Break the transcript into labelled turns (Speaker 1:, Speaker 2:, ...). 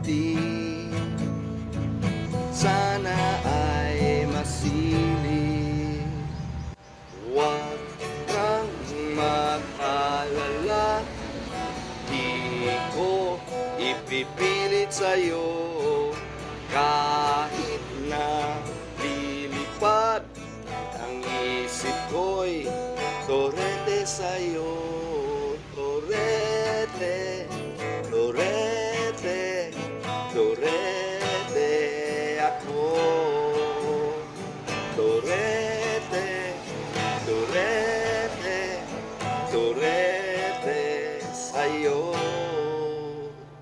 Speaker 1: ngiti. Sana ay masilip. Huwag kang mag-alala, di ko ipipilit sa'yo. Kahit na lilipad ang isip ko'y torete sa'yo.